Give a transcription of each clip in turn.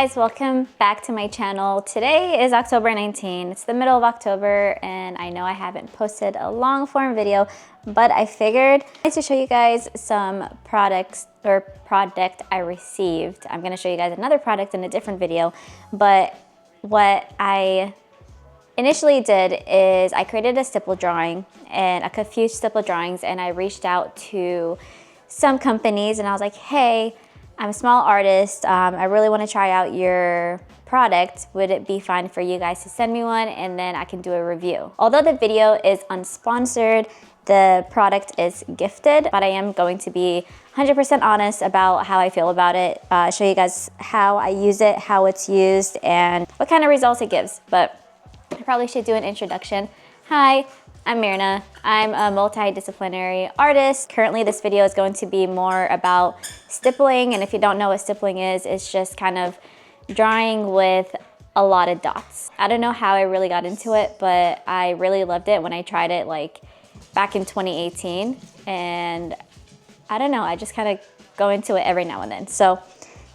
guys, welcome back to my channel. Today is October 19th. It's the middle of October and I know I haven't posted a long form video, but I figured to show you guys some product I received. I'm gonna show you guys another product in a different video, but what I initially did is I created a stipple drawing and a few stipple drawings, and I reached out to some companies and I was like, hey, I'm a small artist. I really want to try out your product. Would it be fine for you guys to send me one and then I can do a review? Although the video is unsponsored, the product is gifted, but I am going to be 100% honest about how I feel about it, show you guys how I use it, how it's used, and what kind of results it gives. But I probably should do an introduction. Hi, I'm Myrna. I'm a multidisciplinary artist. Currently, this video is going to be more about stippling, and if you don't know what stippling is, it's just kind of drawing with a lot of dots. I don't know how I really got into it, but I really loved it when I tried it like back in 2018, and I don't know, I just kind of go into it every now and then. So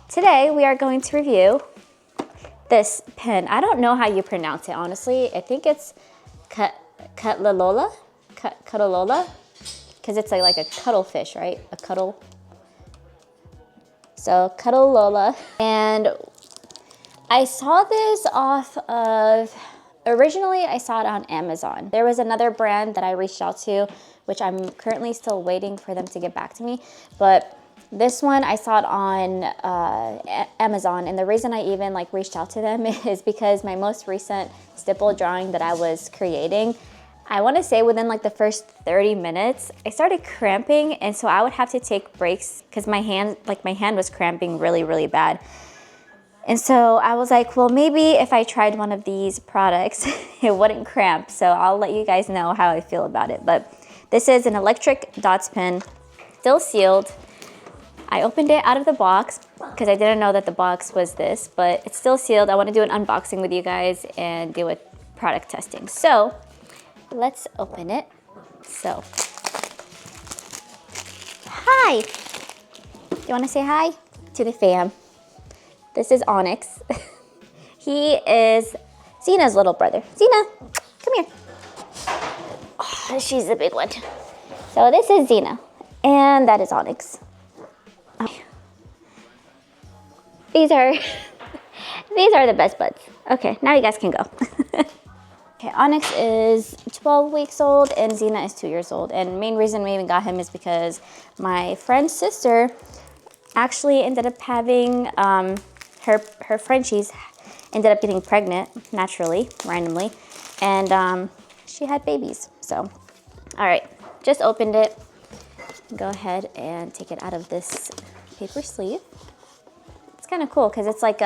today we are going to review this pen. I don't know how you pronounce it, honestly. I think it's Cuttlelola, because it's like a cuttlefish, right? A cuttle. So Cuttlelola, and I saw this off of, originally I saw it on Amazon. There was another brand that I reached out to, which I'm currently still waiting for them to get back to me, but this one I saw it on Amazon, and the reason I even like reached out to them is because my most recent stipple drawing that I was creating, I want to say within like the first 30 minutes, I started cramping, and so I would have to take breaks because my hand was cramping really, really bad. And so I was like, well, maybe if I tried one of these products, it wouldn't cramp. So I'll let you guys know how I feel about it. But this is an electric dots pen, still sealed. I opened it out of the box because I didn't know that the box was this, but it's still sealed. I want to do an unboxing with you guys and do a product testing. So let's open it. So, hi. You want to say hi to the fam? This is Onyx. He is Zena's little brother. Zena, come here. Oh, she's the big one. So this is Zena, and that is Onyx. These are the best buds. Okay, now you guys can go. Okay, Onyx is 12 weeks old and Zena is 2 years old. And main reason we even got him is because my friend's sister actually ended up having, her Frenchies ended up getting pregnant naturally, randomly, and she had babies. So, all right, just opened it. Go ahead and take it out of this paper sleeve. It's kind of cool because it's like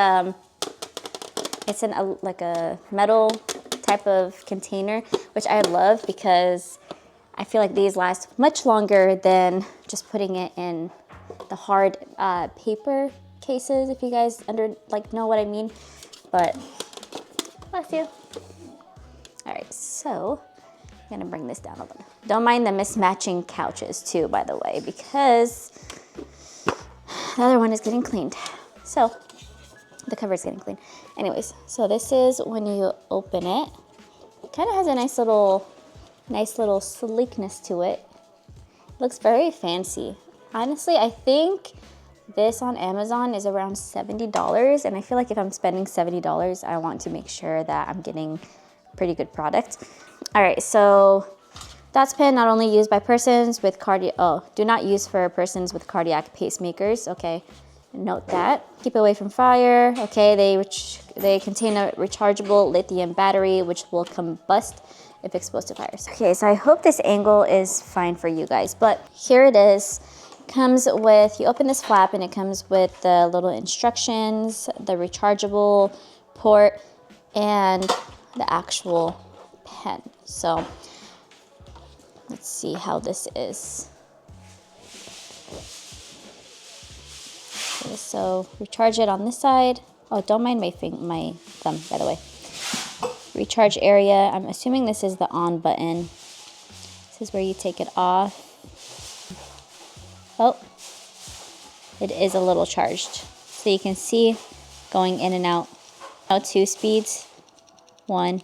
it's like a metal type of container, which I love because I feel like these last much longer than just putting it in the hard paper cases, if you guys know what I mean. But bless you. All right, so I'm gonna bring this down a little. Don't mind the mismatching couches too, by the way, because the other one is getting cleaned. So the cover is getting clean. Anyways, so this is when you open it. It kind of has a nice little sleekness to it. Looks very fancy. Honestly, I think this on Amazon is around $70, and I feel like if I'm spending $70, I want to make sure that I'm getting pretty good product. All right, so dots pen not only used by persons with do not use for persons with cardiac pacemakers. Okay, note that. Keep away from fire. Okay, they contain a rechargeable lithium battery which will combust if exposed to fires. Okay, so I hope this angle is fine for you guys, but here it is. Comes with, you open this flap and it comes with the little instructions, the rechargeable port, and the actual pen. So let's see how this is. Okay, so recharge it on this side. Oh, don't mind my thumb, by the way. Recharge area. I'm assuming this is the on button. This is where you take it off. Oh, it is a little charged. So you can see going in and out. Now 2 speeds. 1.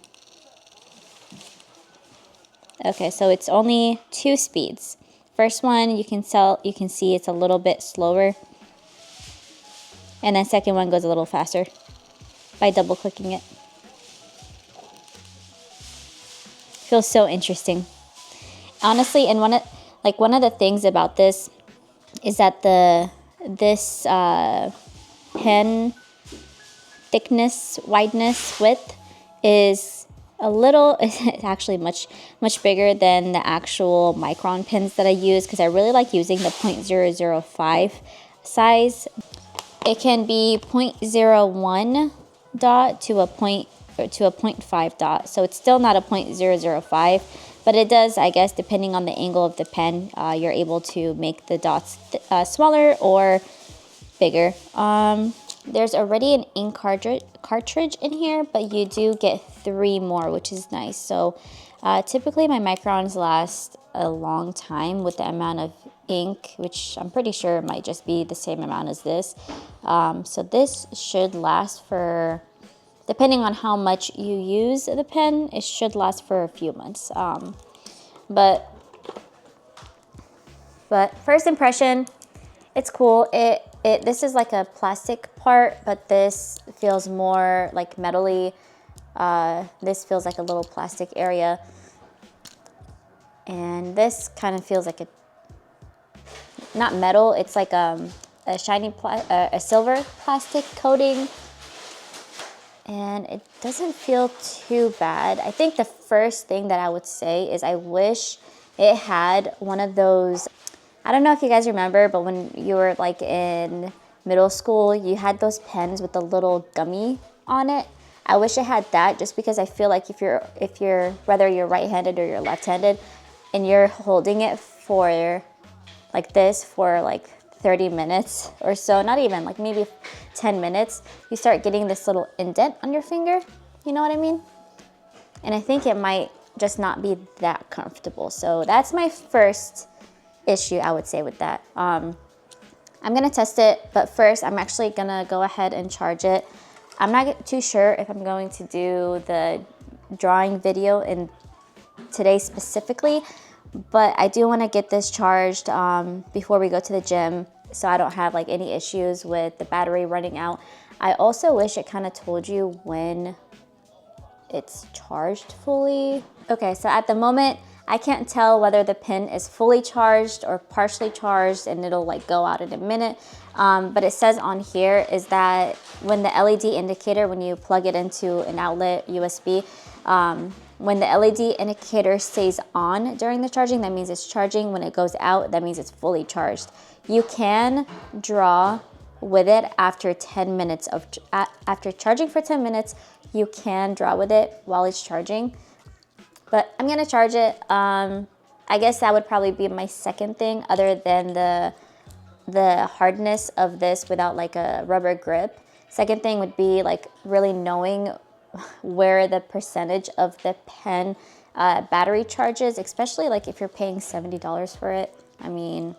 Okay, so it's only 2 speeds. First one you can see it's a little bit slower. And then second one goes a little faster by double clicking it. Feels so interesting. Honestly, and one of the things about this is that this pen thickness, wideness, width is a little, it's actually much bigger than the actual micron pins that I use, because I really like using the 0.005 size. It can be 0.01 dot to a 0.5 dot, so it's still not a 0.005, but it does, I guess, depending on the angle of the pen, you're able to make the dots smaller or bigger. There's already an ink cartridge in here, but you do get 3 more, which is nice. So typically my microns last a long time with the amount of ink, which I'm pretty sure might just be the same amount as this. So this should last for, depending on how much you use the pen, it should last for a few months. But first impression, it's cool. This is like a plastic part, but this feels more like metally. This feels like a little plastic area. And this kind of feels like not metal, it's like a shiny, a silver plastic coating. And it doesn't feel too bad. I think the first thing that I would say is I wish it had one of those, I don't know if you guys remember, but when you were like in middle school, you had those pens with the little gummy on it. I wish it had that, just because I feel like if you're whether you're right-handed or you're left-handed and you're holding it for like this for like 30 minutes or so, not even, like maybe 10 minutes, you start getting this little indent on your finger. You know what I mean? And I think it might just not be that comfortable. So that's my first issue, I would say, with that. I'm gonna test it, but first I'm actually gonna go ahead and charge it. I'm not too sure if I'm going to do the drawing video in today specifically, but I do want to get this charged before we go to the gym, so I don't have like any issues with the battery running out. I also wish it kind of told you when it's charged fully. Okay, so at the moment I can't tell whether the pin is fully charged or partially charged, and it'll like go out in a minute. But it says on here is that when the LED indicator, when you plug it into an outlet USB, when the LED indicator stays on during the charging, that means it's charging. When it goes out, that means it's fully charged. You can draw with it after 10 minutes after charging for 10 minutes, you can draw with it while it's charging. But I'm gonna charge it. I guess that would probably be my second thing, other than the hardness of this without like a rubber grip. Second thing would be like really knowing where the percentage of the pen battery charges, especially like if you're paying $70 for it. I mean,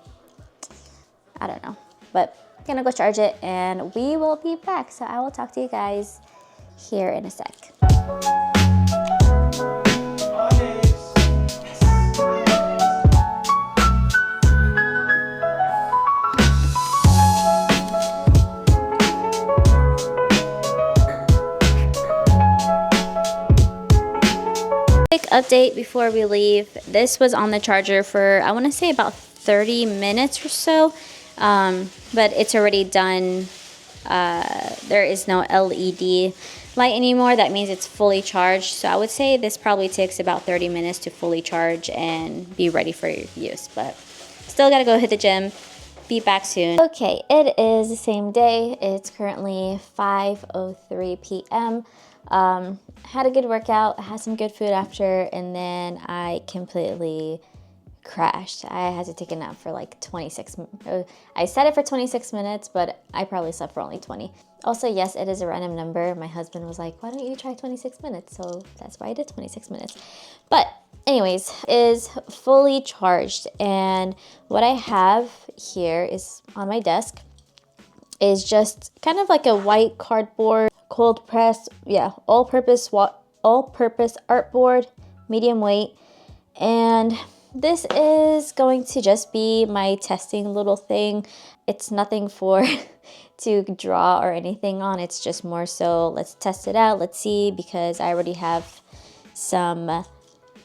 I don't know, but I'm gonna go charge it and we will be back. So I will talk to you guys here in a sec. Quick update before we leave. This was on the charger for, I want to say, about 30 minutes or so, but it's already done. There is no LED light anymore. That means it's fully charged. So I would say this probably takes about 30 minutes to fully charge and be ready for use, but still gotta go hit the gym. Be back soon. Okay, it is the same day. It's currently 5:03 p.m. Had a good workout, had some good food after, and then I completely crashed. I had to take a nap for like 26 minutes. I set it for 26 minutes, but I probably slept for only 20. Also, yes, it is a random number. My husband was like, why don't you try 26 minutes? So that's why I did 26 minutes. But anyways, is fully charged. And what I have here is on my desk is just kind of like a white cardboard, cold press, yeah, all-purpose artboard, medium weight. And this is going to just be my testing little thing. It's nothing for to draw or anything on. It's just more so let's test it out. Let's see, because I already have some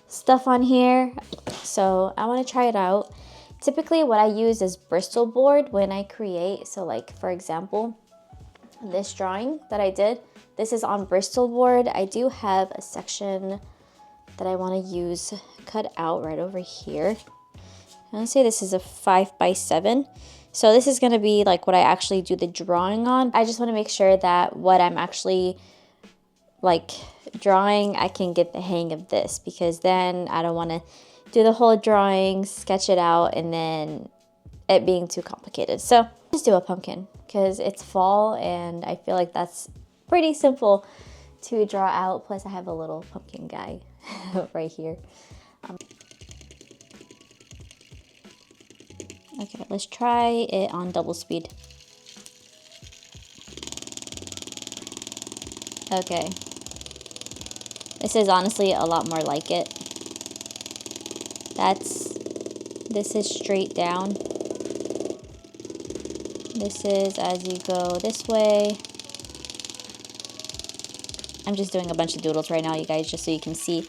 stuff on here. So I want to try it out. Typically what I use is Bristol board when I create. So like, for example, this drawing that I did, this is on Bristol board. I do have a section that I want to use cut out right over here. I'm gonna say this is a 5x7. So this is gonna be like what I actually do the drawing on. I just want to make sure that what I'm actually like drawing, I can get the hang of this, because then I don't want to do the whole drawing, sketch it out, and then it being too complicated. So just do a pumpkin because it's fall and I feel like that's pretty simple to draw out. Plus I have a little pumpkin guy right here. Okay, let's try it on double speed. Okay. This is honestly a lot more like it. This is straight down. This is as you go this way. I'm just doing a bunch of doodles right now, you guys, just so you can see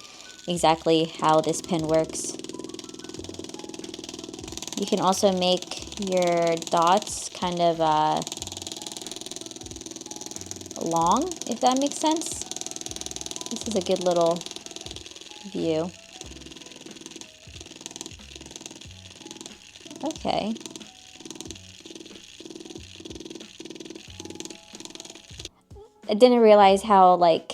exactly how this pen works. You can also make your dots kind of long, if that makes sense. This is a good little view. Okay. I didn't realize how like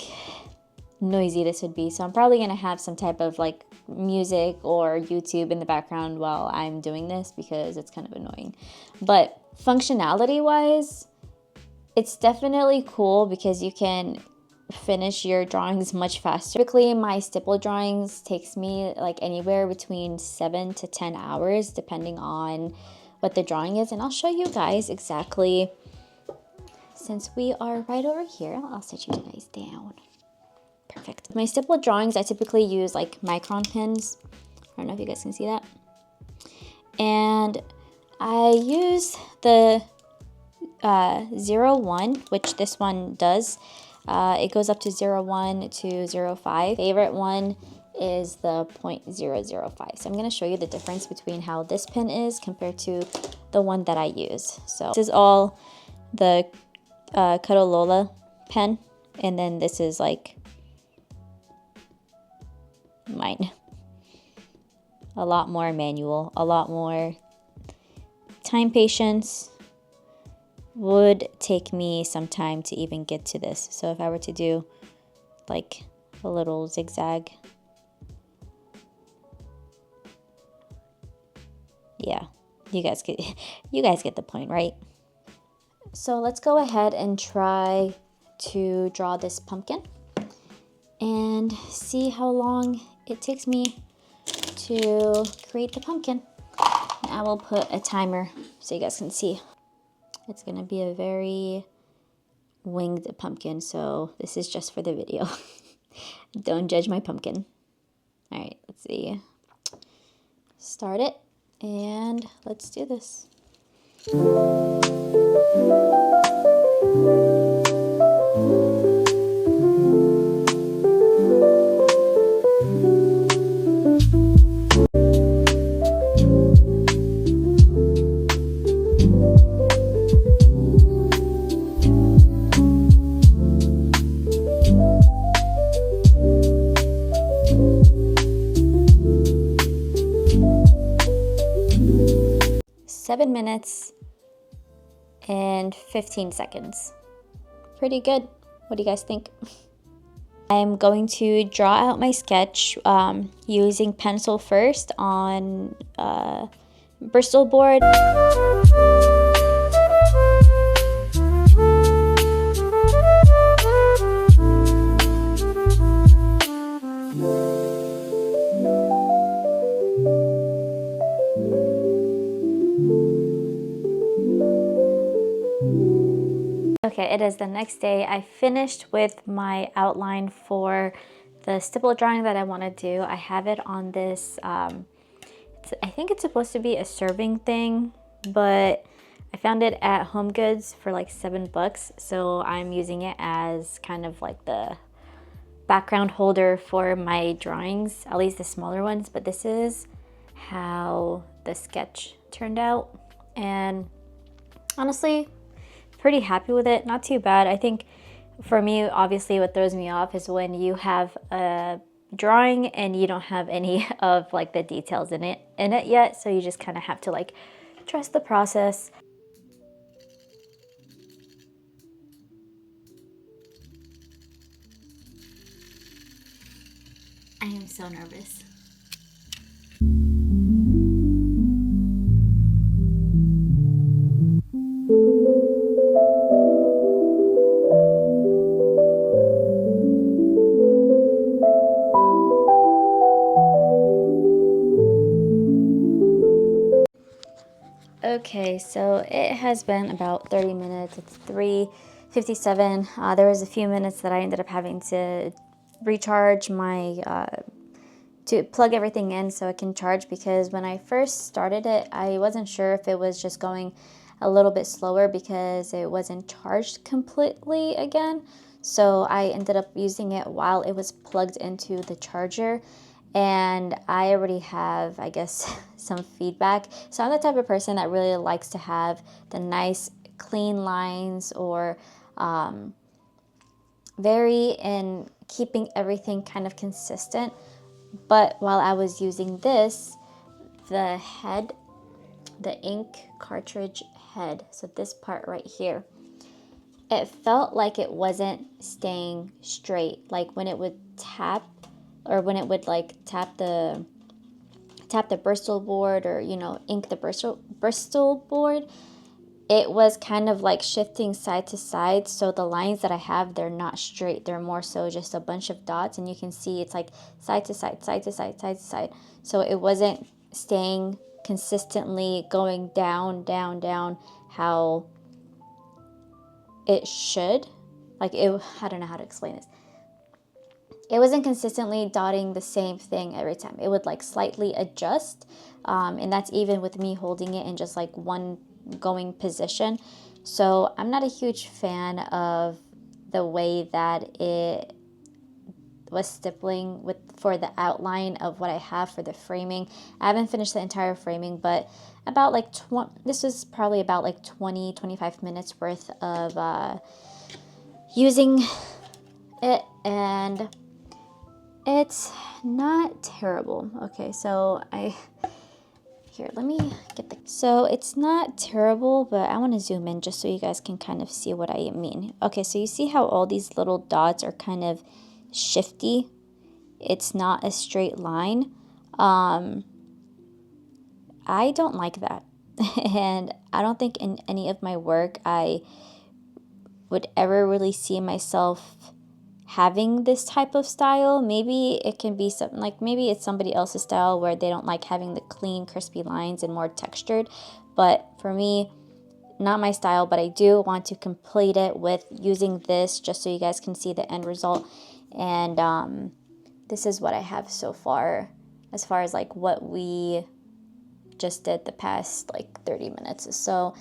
noisy this would be, so I'm probably gonna have some type of like music or YouTube in the background while I'm doing this because it's kind of annoying. But functionality wise, it's definitely cool because you can finish your drawings much faster. Typically my stipple drawings takes me like anywhere between 7 to 10 hours depending on what the drawing is, and I'll show you guys exactly. Since we are right over here, I'll set you guys down. Perfect. My stipple drawings, I typically use like micron pens. I don't know if you guys can see that. And I use the 01, which this one does. It goes up to 01 to 05. Favorite one is the 0.005. So I'm going to show you the difference between how this pen is compared to the one that I use. So this is all the Cuttlelola pen, and then this is like mine. A lot more manual, a lot more time patience. Would take me some time to even get to this. So if I were to do like a little zigzag, yeah, you guys get the point, right? So let's go ahead and try to draw this pumpkin and see how long it takes me to create the pumpkin. And I will put a timer so you guys can see. It's gonna be a very winged pumpkin, so this is just for the video. Don't judge my pumpkin. All right, let's see. Start it, and let's do this. 7 minutes and 15 seconds. Pretty good. What do you guys think? I'm going to draw out my sketch using pencil first on Bristol board. Okay, it is the next day. I finished with my outline for the stipple drawing that I want to do. I have it on this, I think it's supposed to be a serving thing, but I found it at Home Goods for like $7. So I'm using it as kind of like the background holder for my drawings, at least the smaller ones. But this is how the sketch turned out. And honestly, pretty happy with it. Not too bad. I think for me, obviously what throws me off is when you have a drawing and you don't have any of like the details in it yet. So you just kind of have to like trust the process. I am so nervous. Okay, so it has been about 30 minutes. It's 3:57. There was a few minutes that I ended up having to recharge my, to plug everything in so it can charge, because when I first started it, I wasn't sure if it was just going a little bit slower because it wasn't charged completely again. So I ended up using it while it was plugged into the charger. And I already have, I guess, some feedback. So I'm the type of person that really likes to have the nice clean lines, or very in keeping everything kind of consistent. But while I was using this, the head, the ink cartridge head, so this part right here, it felt like it wasn't staying straight. Like when it would tap, or when it would like tap the Bristol board, or ink the Bristol board, it was kind of like shifting side to side. So the lines that I have, they're not straight, they're more so just a bunch of dots, and you can see it's like side to side, side to side, side to side. So it wasn't staying consistently going down, down, down how it should. Like I don't know how to explain this. It wasn't consistently dotting the same thing every time. It would like slightly adjust, and that's even with me holding it in just like one going position. So I'm not a huge fan of the way that it was stippling for the outline of what I have for the framing. I haven't finished the entire framing, but about like this was probably about like 20-25 minutes worth of using it, and it's not terrible. Okay, so let me get so it's not terrible, but I want to zoom in just so you guys can kind of see what I mean. Okay, so you see how all these little dots are kind of shifty? It's not a straight line. I don't like that. And I don't think in any of my work I would ever really see myself having this type of style. Maybe it can be something like, maybe it's somebody else's style where they don't like having the clean, crispy lines and more textured. But for me, not my style. But I do want to complete it with using this just so you guys can see the end result. And this is what I have so far, as like what we just did the past like 30 minutes or so.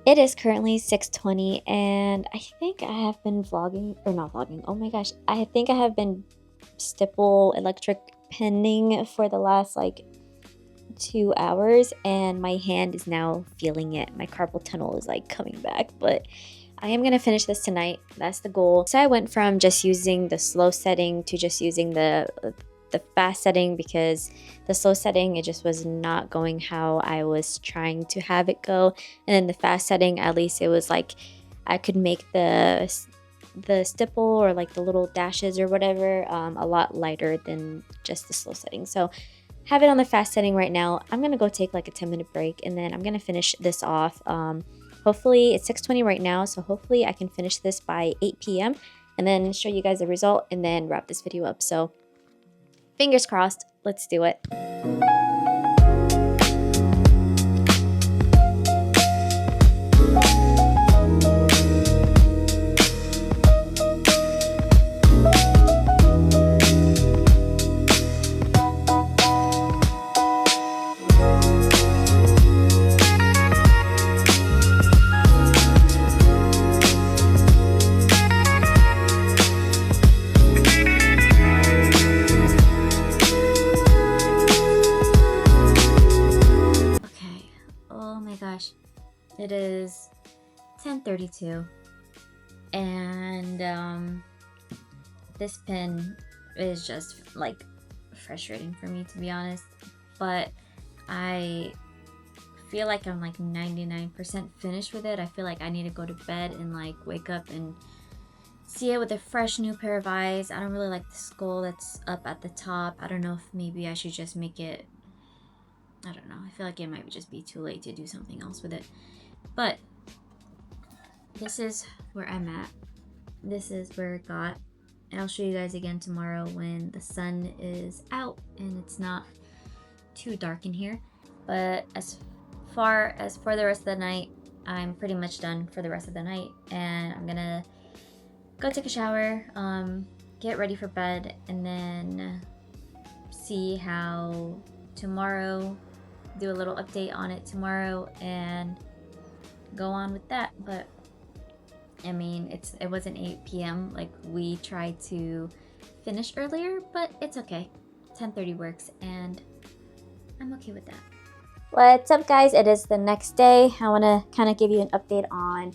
It is currently 6:20, and I think I have been vlogging, or not vlogging, oh my gosh, I think I have been stipple electric penning for the last like 2 hours, and my hand is now feeling it. My carpal tunnel is like coming back, but I am going to finish this tonight. That's the goal. So I went from just using the slow setting to just using the fast setting, because the slow setting, it just was not going how I was trying to have it go. And then the fast setting, at least it was like I could make the stipple or like the little dashes or whatever a lot lighter than just the slow setting. So have it on the fast setting right now. I'm gonna go take like a 10-minute break, and then I'm gonna finish this off. Hopefully it's 6:20 right now, so hopefully I can finish this by 8 p.m. and then show you guys the result and then wrap this video up. So fingers crossed, let's do it. It is 10:32 and this pen is just like frustrating for me, to be honest, but I feel like I'm like 99% finished with it. I feel like I need to go to bed and like wake up and see it with a fresh new pair of eyes. I don't really like the skull that's up at the top. I don't know if maybe I should just make it, I don't know, I feel like it might just be too late to do something else with it. But this is where I'm at. This is where it got. And I'll show you guys again tomorrow when the sun is out and it's not too dark in here. But as far as for the rest of the night, I'm pretty much done for the rest of the night. And I'm gonna go take a shower, get ready for bed, and then see how tomorrow, do a little update on it tomorrow, and go on with that. But I mean, it wasn't 8 p.m. like we tried to finish earlier, but it's okay. 10:30 works and I'm okay with that. What's up, guys? It is the next day. I want to kind of give you an update on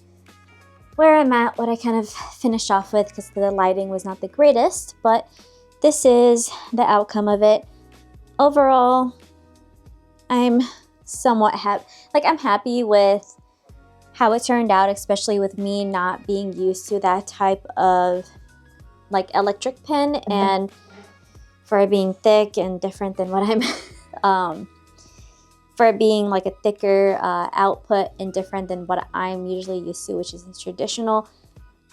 where I'm at, what I kind of finished off with, because the lighting was not the greatest, but this is the outcome of it. Overall, I'm somewhat happy. Like, I'm happy with how it turned out, especially with me not being used to that type of like electric pen, and for it being thick and different than what I'm for it being like a thicker output and different than what I'm usually used to, which is traditional.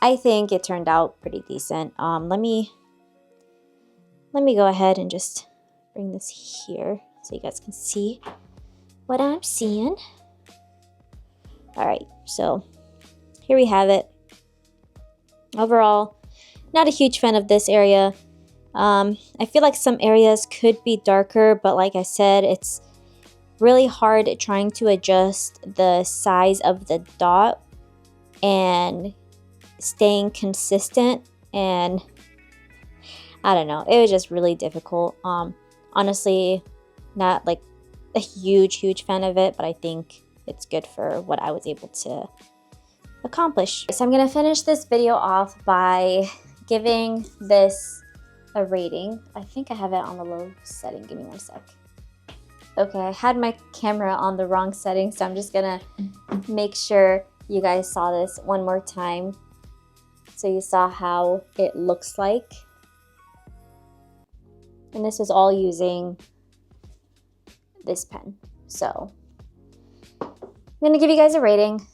I think it turned out pretty decent. Let me go ahead and just bring this here so you guys can see what I'm seeing. All right, so here we have it. Overall, not a huge fan of this area. I feel like some areas could be darker, but like I said, it's really hard trying to adjust the size of the dot and staying consistent, and I don't know, it was just really difficult. Honestly, not like a huge fan of it, but I think it's good for what I was able to accomplish. So I'm gonna finish this video off by giving this a rating. I think I have it on the low setting. Give me one sec. Okay, I had my camera on the wrong setting, so I'm just gonna make sure you guys saw this one more time so you saw how it looks like. And this was all using this pen. So I'm gonna give you guys a rating,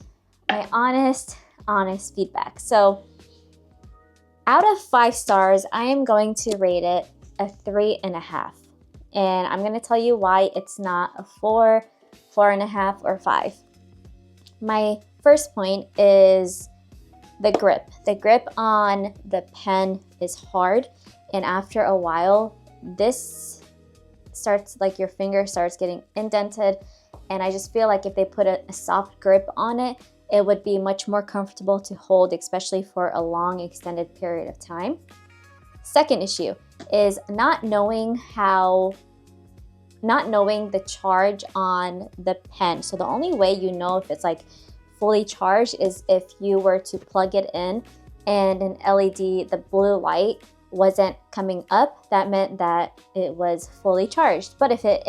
my honest feedback. So out of 5 stars, I am going to rate it a 3.5. And I'm gonna tell you why it's not a 4, 4.5, or 5. My first point is the grip. The grip on the pen is hard, and after a while, this starts, like your finger starts getting indented, and I just feel like if they put a soft grip on it, it would be much more comfortable to hold, especially for a long extended period of time. Second issue is not knowing the charge on the pen. So the only way you know if it's like fully charged is if you were to plug it in and an LED, the blue light, wasn't coming up. That meant that it was fully charged. But if it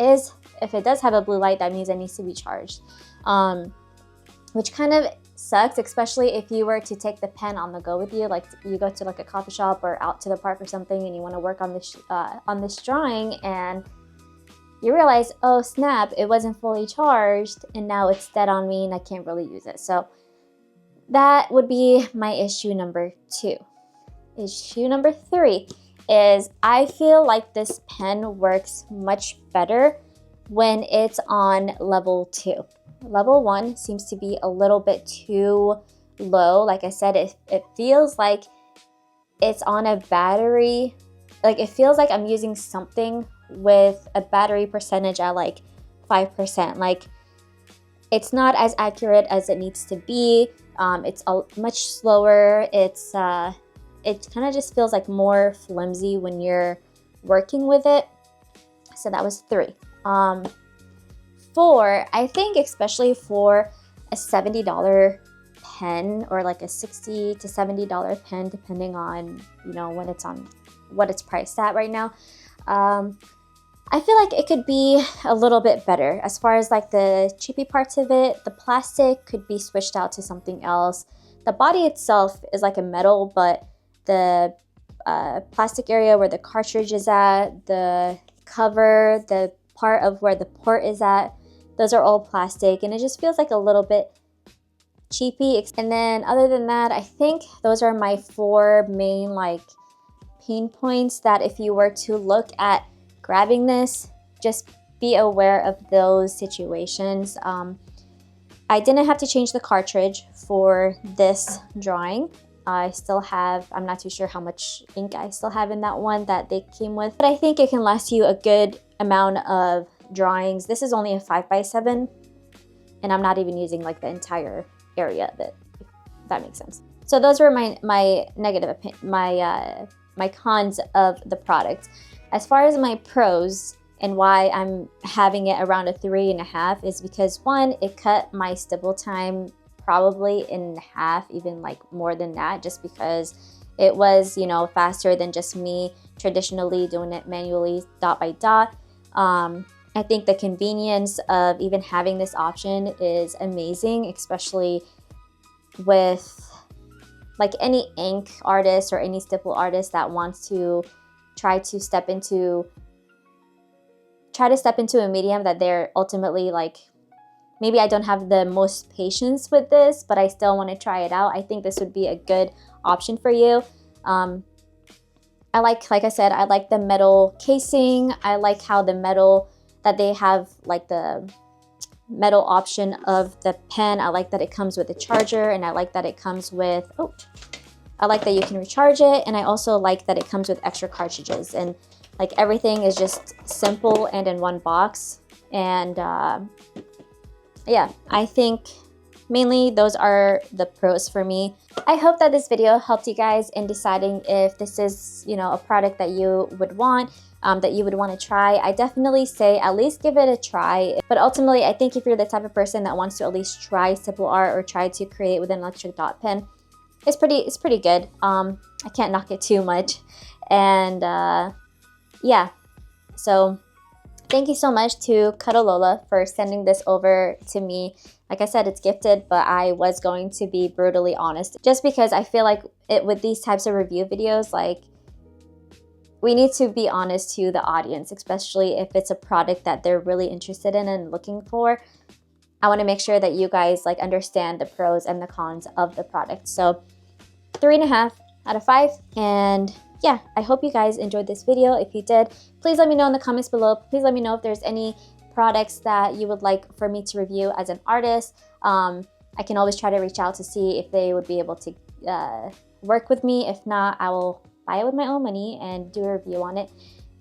does have a blue light, that means it needs to be charged, which kind of sucks, especially if you were to take the pen on the go with you, like you go to like a coffee shop or out to the park or something and you want to work on this drawing, and you realize, oh snap, it wasn't fully charged and now it's dead on me and I can't really use it. So that would be my issue number 2. Issue number 3 is I feel like this pen works much better when it's on level 2. Level 1 seems to be a little bit too low. Like I said, it feels like it's on a battery. Like it feels like I'm using something with a battery percentage at like 5%. Like it's not as accurate as it needs to be. It's much slower. It kind of just feels like more flimsy when you're working with it. So that was 3. 4, I think especially for a $70 pen or like a $60 to $70 pen, depending on, you know, when it's on, what it's priced at right now. I feel like it could be a little bit better as far as like the cheapy parts of it. The plastic could be switched out to something else. The body itself is like a metal, but the plastic area where the cartridge is at, the cover, the part of where the port is at, those are all plastic, and it just feels like a little bit cheapy. And then other than that, I think those are my 4 main like pain points that if you were to look at grabbing this, just be aware of those situations. I didn't have to change the cartridge for this drawing. I still have, I'm not too sure how much ink I still have in that one that they came with, but I think it can last you a good amount of drawings. This is only a 5x7, and I'm not even using like the entire area of it, if that makes sense. So those were my negative my cons of the product. As far as my pros and why I'm having it around a 3.5 is because 1, it cut my stipple time probably in half, even like more than that, just because it was, you know, faster than just me traditionally doing it manually dot by dot. I think the convenience of even having this option is amazing, especially with like any ink artist or any stipple artist that wants to try to step into a medium that they're ultimately like, maybe I don't have the most patience with this, but I still want to try it out. I think this would be a good option for you. I like I said, I like the metal casing. I like how the metal that they have, like the metal option of the pen. I like that it comes with a charger, and I like that it comes with, I like that you can recharge it, and I also like that it comes with extra cartridges, and like everything is just simple and in one box. And yeah, I think mainly those are the pros for me. I hope that this video helped you guys in deciding if this is, you know, a product that you would want, that you would want to try. I definitely say at least give it a try. But ultimately, I think if you're the type of person that wants to at least try stipple art or try to create with an electric dot pen, it's pretty good. I can't knock it too much. And yeah, so thank you so much to Cuttlelola for sending this over to me. Like I said, it's gifted, but I was going to be brutally honest, just because I feel like with these types of review videos, like we need to be honest to the audience, especially if it's a product that they're really interested in and looking for. I want to make sure that you guys like understand the pros and the cons of the product. So 3.5 out of 5. And yeah, I hope you guys enjoyed this video. If you did, please let me know in the comments below. Please let me know if there's any products that you would like for me to review as an artist. I can always try to reach out to see if they would be able to work with me. If not, I will buy it with my own money and do a review on it.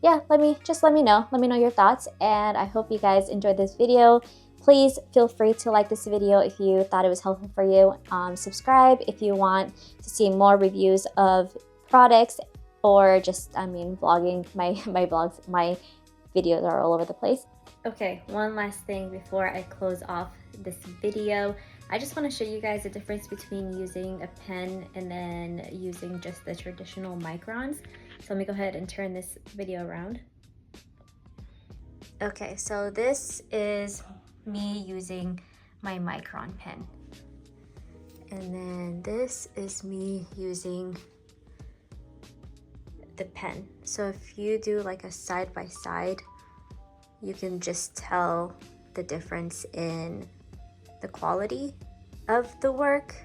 Yeah, let me know. Let me know your thoughts, and I hope you guys enjoyed this video. Please feel free to like this video if you thought it was helpful for you. Subscribe if you want to see more reviews of products, or just, I mean, vlogging. My vlogs, my videos are all over the place. Okay, one last thing before I close off this video. I just want to show you guys the difference between using a pen and then using just the traditional microns. So let me go ahead and turn this video around. Okay, so this is me using my micron pen. And then this is me using the pen. So if you do like a side by side, you can just tell the difference in the quality of the work.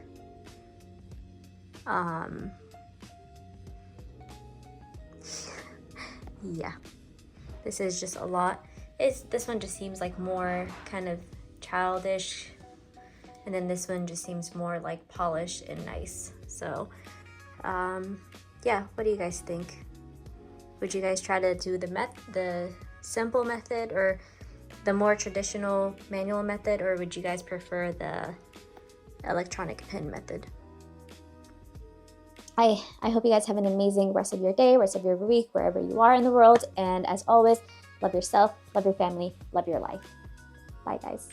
Yeah, this is just a lot. This one just seems like more kind of childish, and then this one just seems more like polished and nice. So yeah, what do you guys think? Would you guys try to do the simple method or the more traditional manual method, or would you guys prefer the electronic pen method? I hope you guys have an amazing rest of your day, rest of your week, wherever you are in the world. And as always, love yourself, love your family, love your life. Bye, guys.